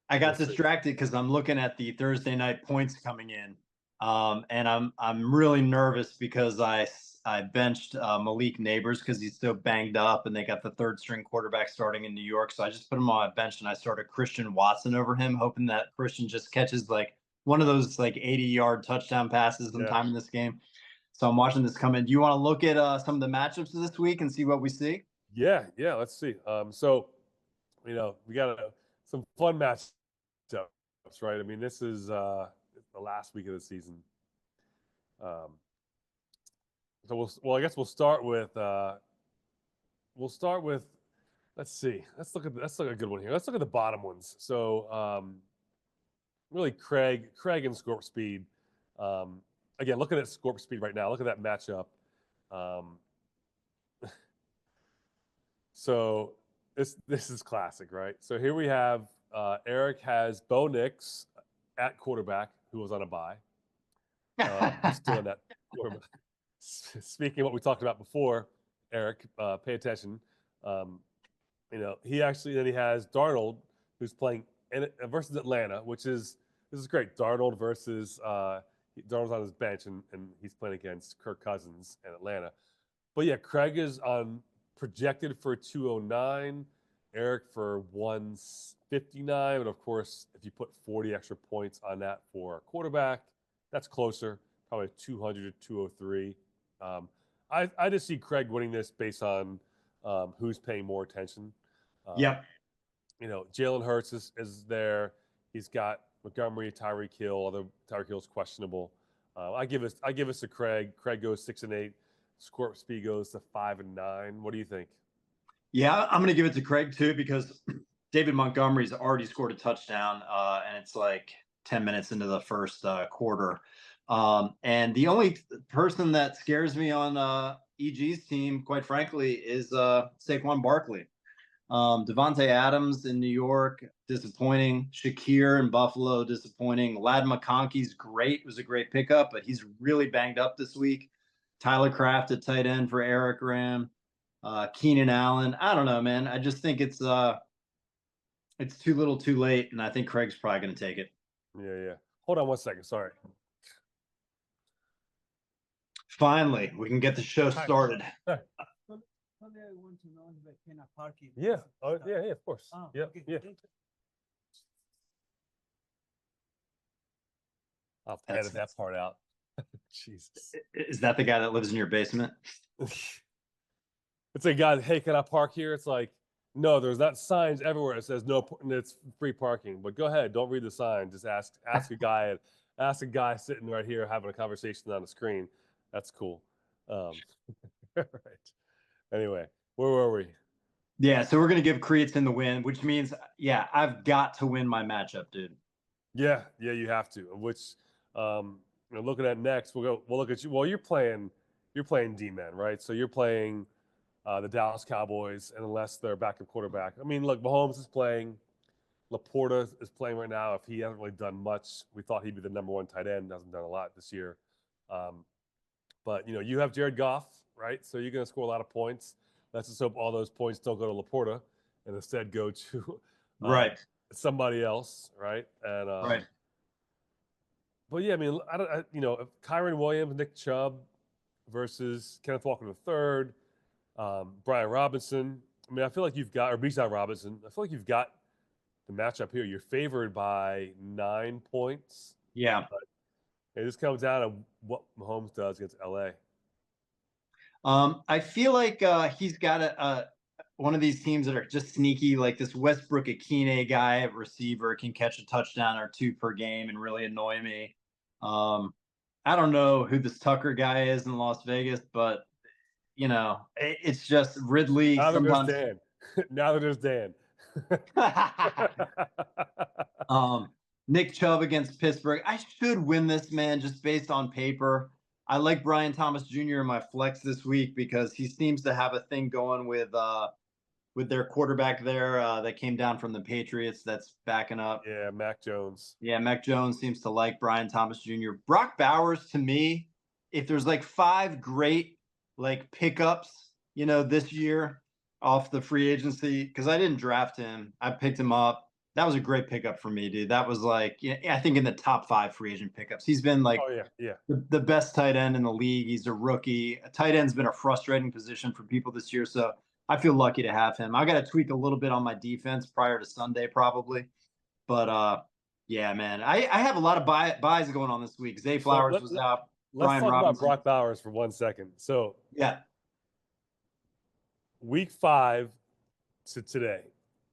I We'll got see. distracted because I'm looking at the Thursday night points coming in. And I'm really nervous because I benched Malik Neighbors because he's so banged up, and they got the third string quarterback starting in New York. So I just put him on my bench and I started Christian Watson over him, hoping that Christian just catches like one of those like 80-yard touchdown passes Yeah. sometime in this game. So I'm watching this come in. Do you want to look at some of the matchups this week and see what we see? Yeah. Let's see. So we got some fun matchups, right? I mean, this is the last week of the season. So I guess we'll start with. Let's see. Let's look at a good one here. Let's look at the bottom ones. So really, Craig and Scorp Speed. Again, looking at Scorp Speed right now. Look at that matchup. Um, so this is classic, right? So here we have Eric has Bo Nix at quarterback, who was on a bye. Who's still in that quarterback. Speaking of what we talked about before, Eric, pay attention. He has Darnold, who's playing versus Atlanta, this is great. Darnold versus Darnold's on his bench, and he's playing against Kirk Cousins in Atlanta. But yeah, Craig is on projected for 209, Eric for 159. But of course, if you put 40 extra points on that for a quarterback, that's closer, probably 200 to 203. I just see Craig winning this based on who's paying more attention. Yep. Jalen Hurts is there. He's got Montgomery, Tyreek Hill, although Tyreek Hill's questionable. I give us to Craig. Craig goes 6-8. Scorp Speed goes to 5-9. What do you think? Yeah, I'm going to give it to Craig too because David Montgomery's already scored a touchdown, and it's like 10 minutes into the first quarter. And the only person that scares me on EG's team, quite frankly, is Saquon Barkley. Devontae Adams in New York, disappointing. Shakir in Buffalo, disappointing. Lad McConkey's great. It was a great pickup, but he's really banged up this week. Tyler Kraft at tight end for Eric Graham. Keenan Allen. I don't know, man. I just think it's too little, too late, and I think Craig's probably going to take it. Yeah. Hold on one second. Sorry. Finally, we can get the show started. Yeah. Oh, yeah. Of course. Yeah. Okay. Yeah. I'll edit that part out. Jesus. Is that the guy that lives in your basement? It's a guy. Hey, can I park here? It's like, no, there's not signs everywhere. It says no, it's free parking. But go ahead, don't read the sign. Just ask a guy sitting right here having a conversation on the screen. That's cool. Right. Anyway, where were we? Yeah, so we're gonna give Creatine the win, which means yeah, I've got to win my matchup, dude. Yeah, yeah, you have to. Which, looking at next, we'll look at you. Well, you're playing D-men, right? So you're playing the Dallas Cowboys, and unless they're backup quarterback, I mean, look, Mahomes is playing. Laporta is playing right now. If he hasn't really done much, we thought he'd be the number one tight end. Hasn't done a lot this year. Um, but you have Jared Goff, right? So you're going to score a lot of points. Let's just hope all those points don't go to Laporta and instead go to um, Right, somebody else, right? And right. but yeah, I mean, Kyron Williams, Nick Chubb versus Kenneth Walker III, Brian Robinson. I mean, I feel like you've got, or Bijan Robinson. I feel like you've got the matchup here. You're favored by 9 points. Yeah. It just comes down to what Mahomes does against LA. I feel like he's got a one of these teams that are just sneaky, like this Westbrook Akine guy at receiver can catch a touchdown or two per game and really annoy me. I don't know who this Tucker guy is in Las Vegas, but it's just Ridley Now that there's sometimes. Dan. Now that there's Dan. um, Nick Chubb against Pittsburgh. I should win this, man, just based on paper. I like Brian Thomas Jr. in my flex this week because he seems to have a thing going with their quarterback there that came down from the Patriots that's backing up. Yeah, Mac Jones. Yeah, Mac Jones seems to like Brian Thomas Jr. Brock Bowers, to me, if there's like five great like pickups, this year off the free agency, because I didn't draft him, I picked him up. That was a great pickup for me, dude. That was like, yeah, I think in the top five free agent pickups. He's been like Oh yeah, yeah. the best tight end in the league. He's a rookie. A tight end's been a frustrating position for people this year, so I feel lucky to have him. I got to tweak a little bit on my defense prior to Sunday, probably. But yeah, man, I have a lot of buys going on this week. Zay So Flowers was out. let's Brian talk about Robinson. Brock Bowers for 1 second. So Yeah, week 5 to today,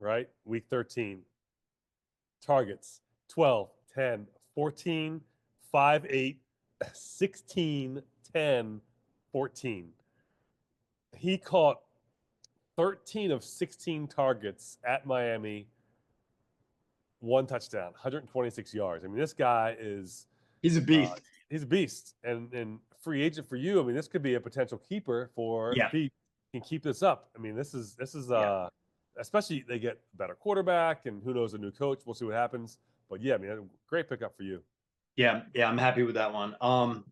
right? Week 13. Targets 12, 10, 14, 5, 8, 16, 10, 14. He caught 13 of 16 targets at Miami, 1 touchdown, 126 yards. I mean, this guy is he's a beast. he's a beast. And free agent for you. I mean, this could be a potential keeper for Yeah, if he can keep this up. I mean, this is yeah, especially they get a better quarterback and who knows, a new coach. We'll see what happens. But yeah, I mean, great pickup for you. yeah, yeah. I'm happy with that one.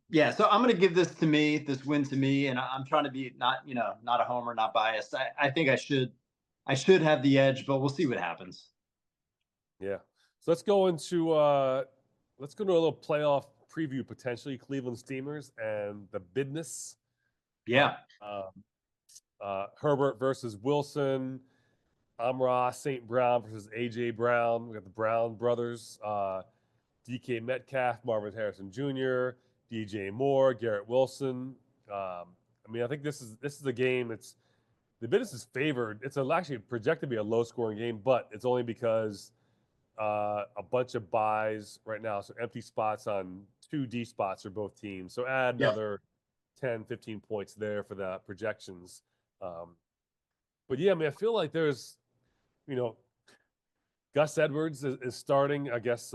Yeah. So I'm gonna give this win to me, and I'm trying to be not a homer, not biased. I think I should have the edge, but we'll see what happens. Yeah. So let's go to a little playoff preview potentially. Cleveland Steamers and the business. Yeah, Herbert versus Wilson. Amra St. Brown versus AJ Brown. We got the Brown brothers. DK Metcalf, Marvin Harrison Jr., DJ Moore, Garrett Wilson. I mean, I think this is a game. It's the business is favored. It's actually projected to be a low scoring game, but it's only because a bunch of buys right now. So empty spots on 2 D spots for both teams. So add yeah, another 10, 15 points there for the projections. But yeah, I mean, I feel like there's, you know, Gus Edwards is starting. I guess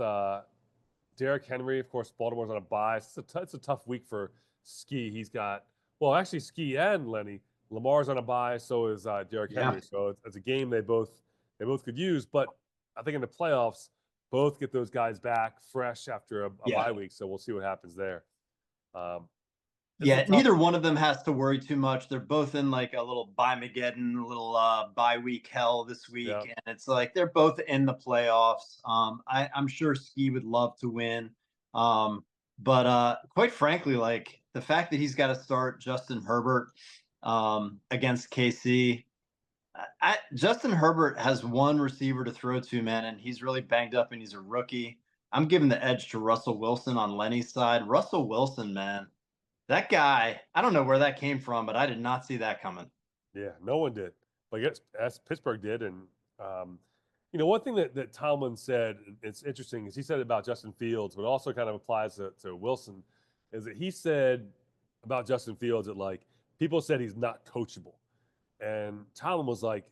Derrick Henry, of course, Baltimore's on a bye. It's a tough week for Ski. He's got, well, actually, Ski and Lenny. Lamar's on a bye, so is Derrick yeah, Henry. So it's a game they both could use. But I think in the playoffs, both get those guys back fresh after a yeah. bye week. So we'll see what happens there. This is a Yeah, tough. neither one of them has to worry too much. They're both in like a little bye-mageddon, a little bye week hell this week, Yeah, and it's like they're both in the playoffs. I'm sure Ski would love to win, but quite frankly, like the fact that he's got to start Justin Herbert against KC. Justin Herbert has one receiver to throw to, man, and he's really banged up, and he's a rookie. I'm giving the edge to Russell Wilson on Lenny's side. Russell Wilson, man. That guy, I don't know where that came from, but I did not see that coming. yeah, no one did. But yes, as Pittsburgh did, and one thing that Tomlin said, it's interesting, is he said about Justin Fields, but also kind of applies to Wilson, is that he said about Justin Fields that like people said he's not coachable, and Tomlin was like,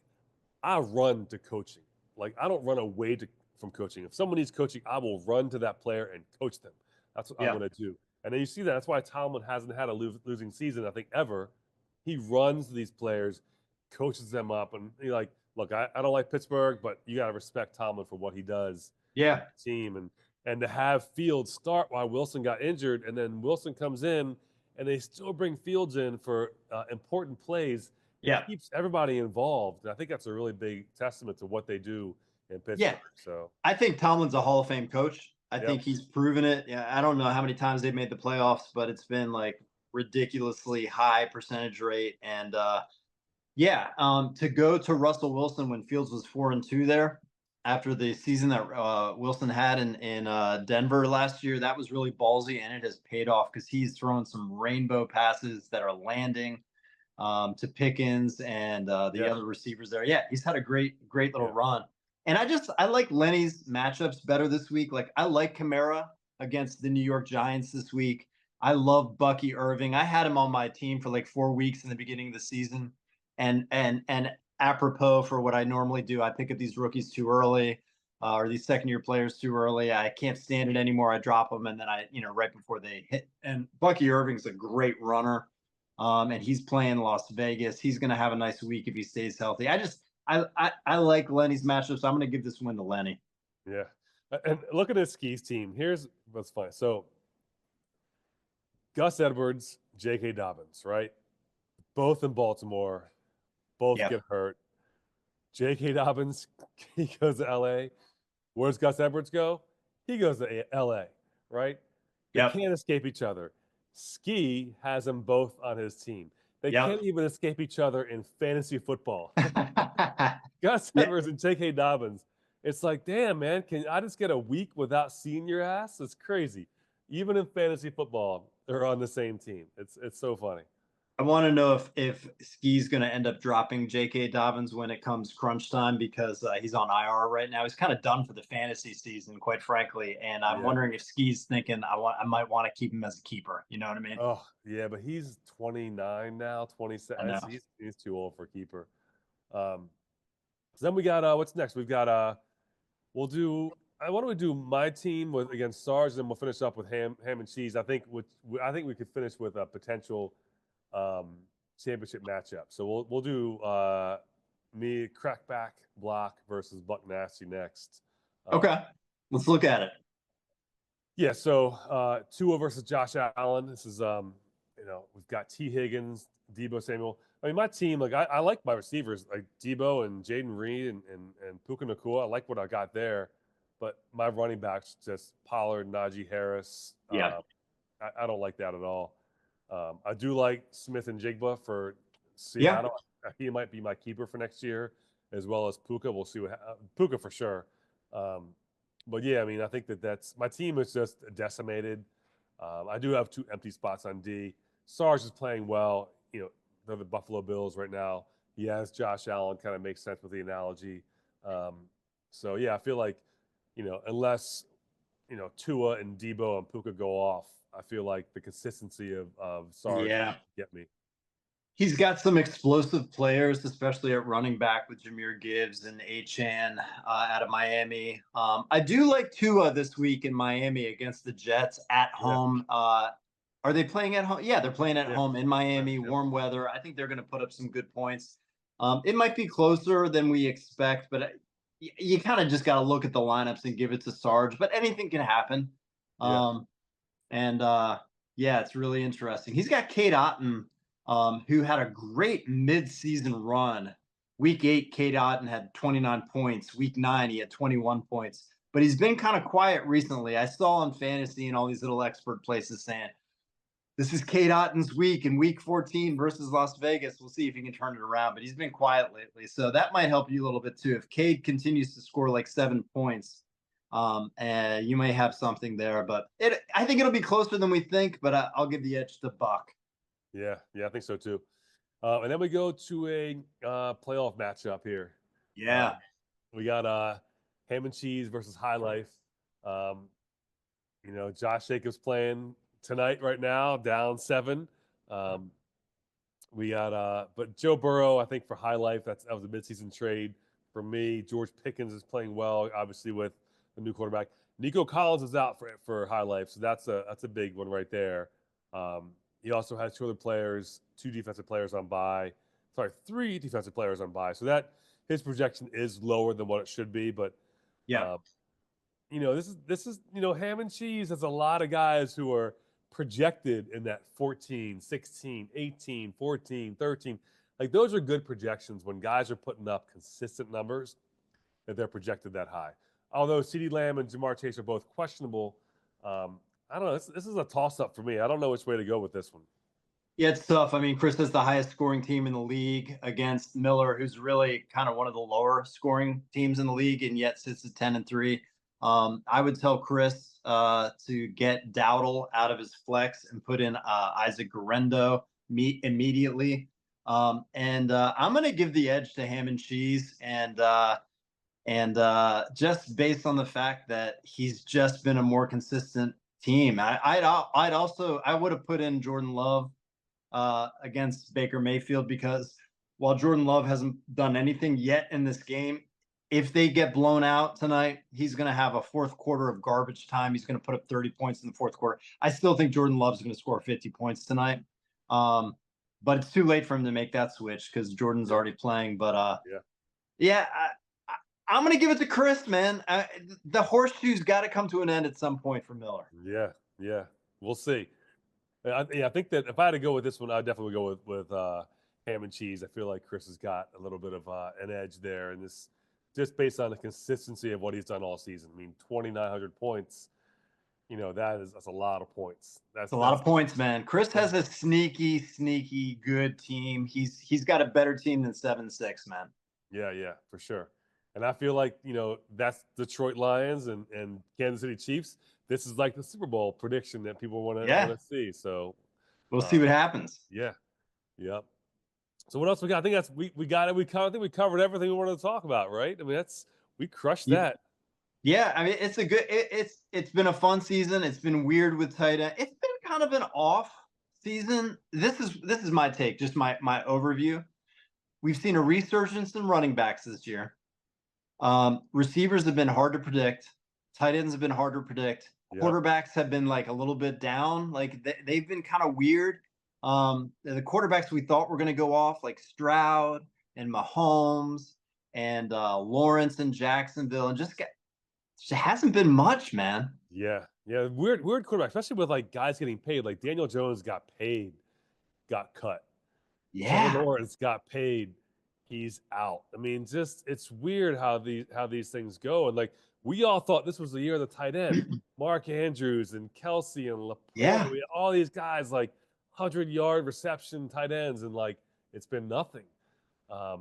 I run to coaching. Like I don't run away from coaching. If someone needs coaching, I will run to that player and coach them. That's what I'm Yeah. going to do. And then you see that. That's why Tomlin hasn't had a losing season, I think, ever. He runs to these players, coaches them up, and he's like, look, I don't like Pittsburgh, but you got to respect Tomlin for what he does with Yeah. the team. And to have Fields start while Wilson got injured, and then Wilson comes in, and they still bring Fields in for important plays. It Yeah. keeps everybody involved. And I think that's a really big testament to what they do in Yeah. Pittsburgh. So, I think Tomlin's a Hall of Fame coach. I yep, think he's proven it. Yeah, I don't know how many times they've made the playoffs, but it's been like ridiculously high percentage rate. And yeah, to go to Russell Wilson when Fields was 4-2 there after the season that Wilson had in Denver last year, that was really ballsy, and it has paid off because he's throwing some rainbow passes that are landing to Pickens and the yeah, other receivers there. Yeah, he's had a great little yeah, run. And I like Lenny's matchups better this week. Like I like Kamara against the New York Giants this week. I love Bucky Irving. I had him on my team for like 4 weeks in the beginning of the season, and apropos for what I normally do, I pick up these rookies too early. Or these second year players too early. I can't stand it anymore. I drop them, and then right before they hit. And Bucky Irving's a great runner, and he's playing Las Vegas. He's going to have a nice week if he stays healthy. I like Lenny's matchups. So I'm going to give this win to Lenny. yeah. And look at this Skis team. Here's what's funny. So, Gus Edwards, J.K. Dobbins, right? Both in Baltimore, both Yeah. get hurt. J.K. Dobbins, he goes to L.A. Where's Gus Edwards go? He goes to L.A., right? They Yep. can't escape each other. Ski has them both on his team. They Yep. can't even escape each other in fantasy football. Gus Yeah. Edwards and J.K. Dobbins. It's like, damn, man, can I just get a week without seeing your ass? It's crazy. Even in fantasy football, they're on the same team. It's so funny. I want to know if Ski's going to end up dropping J.K. Dobbins when it comes crunch time because he's on IR right now. He's kind of done for the fantasy season, quite frankly. And I'm Yeah. wondering if Ski's thinking I might want to keep him as a keeper. You know what I mean? Oh, yeah, but he's 29 now, I 27. know. He's too old for keeper. So then we got what's next? We've got we'll do. Why don't we do my team with against Sarge, and then we'll finish up with ham and cheese. I think we could finish with a potential um, championship matchup. So we'll do me crackback block versus Buck Nasty next. Okay, let's look at it. Yeah, so Tua versus Josh Allen. This is we've got T. Higgins, Debo Samuel. I mean, my team, like I like my receivers, like Debo and Jaden Reed and Puka Nakua. I like what I got there, but my running backs just Pollard, Najee Harris. Yeah. I don't like that at all. I do like Smith and Jigba for Yeah. Seattle. He might be my keeper for next year, as well as Puka. We'll see what Puka for sure. But yeah, I mean, I think that's my team is just decimated. I do have 2 empty spots on D. Sarge is playing well. They're the Buffalo Bills right now. He has Josh Allen, kind of makes sense with the analogy. So yeah, I feel like, unless Tua and Debo and Puka go off, I feel like the consistency of Sarge Yeah. get me. He's got some explosive players, especially at running back with Jameer Gibbs and Achan out of Miami. I do like Tua this week in Miami against the Jets at Yeah, home. Are they playing at home? Yeah, they're playing at yeah, home in Miami, yep, warm weather. I think they're going to put up some good points. It might be closer than we expect, but you kind of just got to look at the lineups and give it to Sarge. But anything can happen. yeah, Um, and yeah, it's really interesting. He's got Kate Otten, who had a great mid-season run. Week 8, Kate Otten had 29 points. Week 9, he had 21 points. But he's been kind of quiet recently. I saw on fantasy and all these little expert places saying, this is Kate Otten's week in week 14 versus Las Vegas. We'll see if he can turn it around, but he's been quiet lately. So that might help you a little bit too. If Cade continues to score like 7 points, and you may have something there, but I think it'll be closer than we think, but I'll give the edge to Buck. yeah, I think so too. And then we go to a playoff matchup here. Yeah. We got ham and cheese versus high life. Josh Jacobs playing tonight right now, down 7. We got but Joe Burrow, I think for high life, that was a midseason trade. for me. George Pickens is playing well, obviously with the new quarterback. Nico Collins is out for high life, so that's a big one right there. He also has two defensive players on bye. Sorry, three defensive players on bye. So that his projection is lower than what it should be, but Yeah. this is ham and cheese has a lot of guys who are projected in that 14, 16, 18, 14, 13. Like those are good projections when guys are putting up consistent numbers that they're projected that high. Although CeeDee Lamb and Jamar Chase are both questionable, I don't know. This is a toss-up for me. I don't know which way to go with this one. Yeah, it's tough. I mean, Chris has the highest scoring team in the league against Miller, who's really kind of one of the lower scoring teams in the league, and yet sits at 10-3. I would tell Chris to get Dowdle out of his flex and put in Isaac Guerendo immediately. I'm going to give the edge to Ham and Cheese, and just based on the fact that he's just been a more consistent team. I would have put in Jordan Love against Baker Mayfield, because while Jordan Love hasn't done anything yet in this game, if they get blown out tonight, he's going to have a fourth quarter of garbage time. He's going to put up 30 points in the fourth quarter. I still think Jordan Love's going to score 50 points tonight. But it's too late for him to make that switch because Jordan's already playing. But I'm going to give it to Chris, man. The horseshoe's got to come to an end at some point for Miller. Yeah. We'll see. I think that if I had to go with this one, I'd definitely go with ham and cheese. I feel like Chris has got a little bit of an edge there, and this just based on the consistency of what he's done all season. I mean, 2,900 points. That's a lot of points. That's a lot of points, man. Chris has a sneaky good team. He's got a better team than 7-6, man. Yeah, for sure. And I feel like, that's Detroit Lions and Kansas City Chiefs. This is like the Super Bowl prediction that people want to see. So we'll see what happens. Yeah. Yep. So what else we got? I think we got it. I think we covered everything we wanted to talk about, right? I mean, we crushed that. Yeah, I mean, it's been a fun season. It's been weird with tight end. It's been kind of an off season. This is my take, just my overview. We've seen a resurgence in running backs this year. Receivers have been hard to predict. Tight ends have been hard to predict. Yep. Quarterbacks have been like a little bit down. Like they've been kind of weird. The quarterbacks we thought were going to go off, like Stroud and Mahomes and Lawrence and Jacksonville, and just hasn't been much, man. Yeah. Weird quarterback, especially with like guys getting paid. Like Daniel Jones got cut. Yeah. Trevor Lawrence got paid. He's out. I mean, just it's weird how these things go. And like we all thought this was the year of the tight end, Mark Andrews and Kelsey and Laporte. Yeah. We had all these guys like 100-yard reception tight ends, and like it's been nothing. I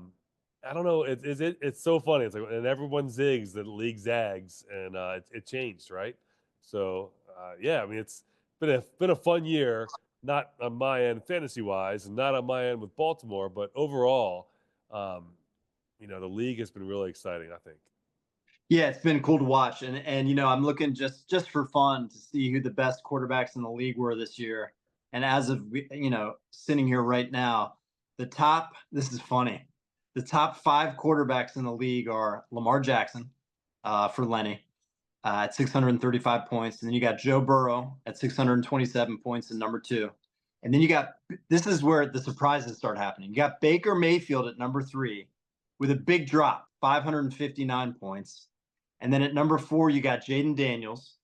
don't know. It's so funny. It's like, and everyone zigs, the league zags, and it changed, right? So I mean, it's been a fun year, not on my end fantasy wise, and not on my end with Baltimore, but overall, the league has been really exciting, I think. Yeah, it's been cool to watch, and I'm looking just for fun to see who the best quarterbacks in the league were this year. And as of sitting here right now, this is funny. The top 5 quarterbacks in the league are Lamar Jackson for Lenny at 635 points. And then you got Joe Burrow at 627 points in number 2. And then this is where the surprises start happening. You got Baker Mayfield at number 3 with a big drop, 559 points. And then at number 4, you got Jaden Daniels.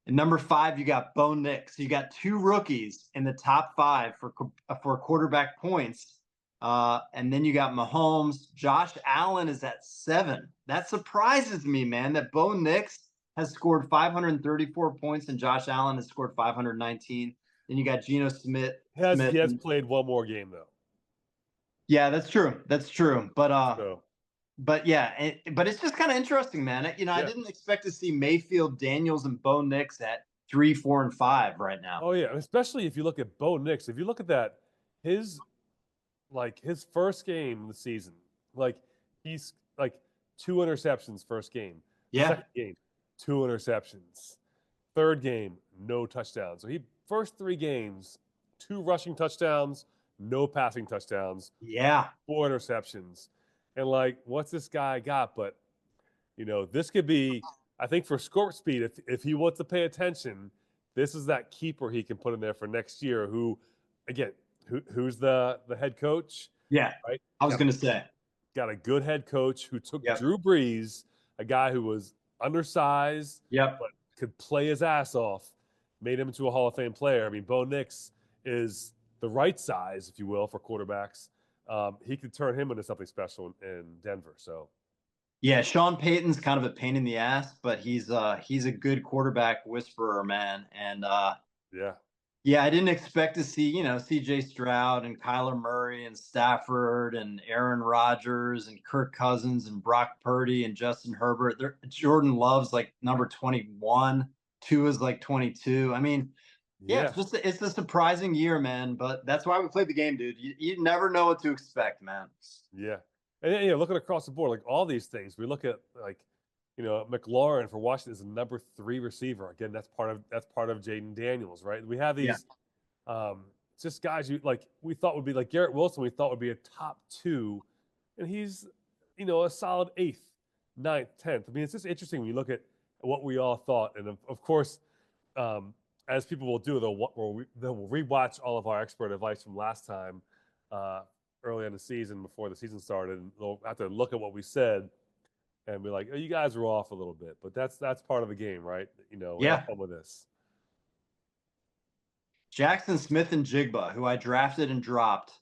And number 5, you got Bo Nix. So you got 2 rookies in the top 5 for quarterback points. And then you got Mahomes. Josh Allen is at 7. That surprises me, man, that Bo Nix has scored 534 points and Josh Allen has scored 519. Then you got Geno Smith. He has played one more game, though. Yeah, that's true. But yeah, but it's just kind of interesting, man. I didn't expect to see Mayfield, Daniels, and Bo Nix at 3, 4, and 5 right now. Oh yeah, especially if you look at Bo Nix. If you look at that, his first game of the season, like he's like 2 interceptions first game. Yeah. Second game, 2 interceptions. Third game, no touchdowns. So first 3 games, 2 rushing touchdowns, no passing touchdowns. Yeah. 4 interceptions. and like, what's this guy got? But this could be, I think, for Scorp Speed, if he wants to pay attention, this is that keeper he can put in there for next year. Who, again, who's the head coach? Yeah, Right, I was going to say. got a good head coach who took Yep. Drew Brees, a guy who was undersized, Yep. but could play his ass off, made him into a Hall of Fame player. I mean, Bo Nix is the right size, if you will, for quarterbacks. He could turn him into something special in Denver. So, yeah, Sean Payton's kind of a pain in the ass, but he's a good quarterback whisperer, man. And yeah, I didn't expect to see, C.J. Stroud and Kyler Murray and Stafford and Aaron Rodgers and Kirk Cousins and Brock Purdy and Justin Herbert. Jordan Love's like number 21. Tua's like 22. I mean, yeah, it's a surprising year, man. But that's why we played the game, dude. You never know what to expect, man. Yeah. And looking across the board, like all these things, we look at like, McLaurin for Washington is a number 3 receiver. Again, that's part of Jaden Daniels, right? We have these just guys we thought would be like Garrett Wilson, we thought would be a top 2, and he's a solid 8th, 9th, 10th. I mean, it's just interesting when you look at what we all thought, and of course, as people will do, they'll rewatch all of our expert advice from last time, early in the season before the season started, and they'll have to look at what we said and be like, "Oh, you guys are off a little bit," but that's part of the game, right? Have fun with this. Jackson Smith-Njigba, who I drafted and dropped,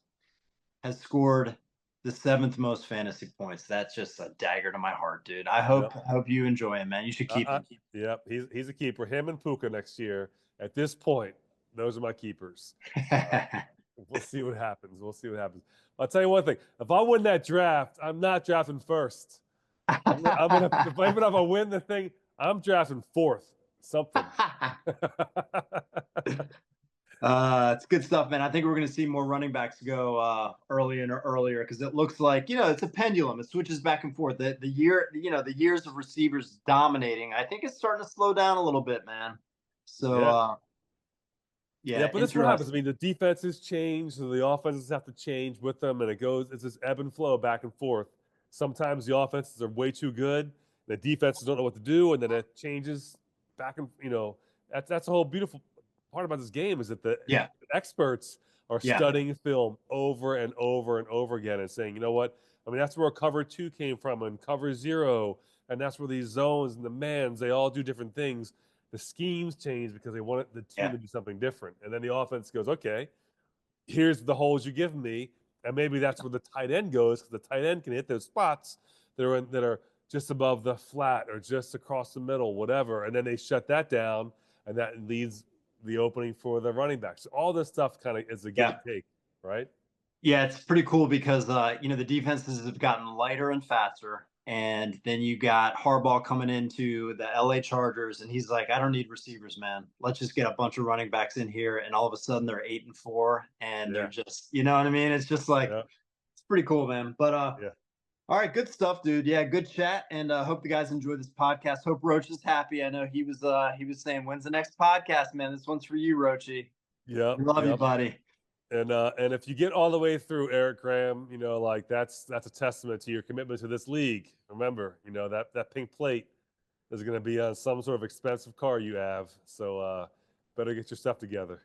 has scored the 7th most fantasy points. That's just a dagger to my heart, dude. I hope you enjoy him, man. You should keep him. Yep, he's a keeper. Him and Puka next year. At this point, those are my keepers. We'll see what happens. I'll tell you one thing. If I win that draft, I'm not drafting first. Even if I win the thing, I'm drafting 4th. Something. It's good stuff, man. I think we're going to see more running backs go earlier because it looks like it's a pendulum. It switches back and forth. The years of receivers dominating, I think it's starting to slow down a little bit, man. So but that's what happens. I mean, the defenses change, so the offenses have to change with them, and it's this ebb and flow back and forth. Sometimes the offenses are way too good, the defenses don't know what to do, and then it changes back and that's the whole beautiful part about this game is that the experts are studying film over and over and over again and saying, you know what? I mean, that's where cover 2 came from and cover 0, and that's where these zones and the mans, they all do different things. The schemes change because they want the team to do something different. And then the offense goes, okay, here's the holes you give me. And maybe that's where the tight end goes, because the tight end can hit those spots that are just above the flat or just across the middle, whatever. And then they shut that down, and that leads the opening for the running backs. So all this stuff kind of is a give and take, right? Yeah, it's pretty cool because the defenses have gotten lighter and faster. And then you got Harbaugh coming into the LA Chargers, and he's like, I don't need receivers, man. Let's just get a bunch of running backs in here. And all of a sudden they're 8-4, and they're just, you know what I mean? It's just like, it's pretty cool, man. But all right, good stuff, dude. Yeah, good chat. And hope the guys enjoy this podcast. Hope Roach is happy. I know he was saying, when's the next podcast, man? This one's for you, Roachy. Yeah. Love you, buddy. And if you get all the way through, Eric Graham, that's a testament to your commitment to this league. Remember, that pink plate is going to be on some sort of expensive car you have. So better get your stuff together.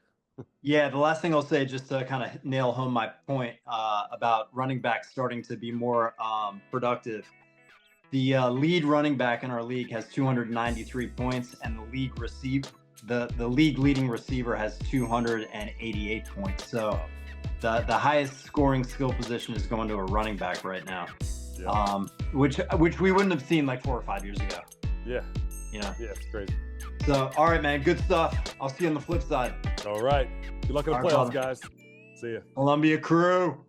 Yeah, the last thing I'll say, just to kind of nail home my point about running backs starting to be more productive. The lead running back in our league has 293 points, and the league leading receiver has 288 points. So the highest scoring skill position is going to a running back right now, which we wouldn't have seen like 4 or 5 years ago. Yeah, it's crazy. So all right, man, good stuff. I'll see you on the flip side. All right, good luck in the playoffs, guys. See ya. Columbia Crew.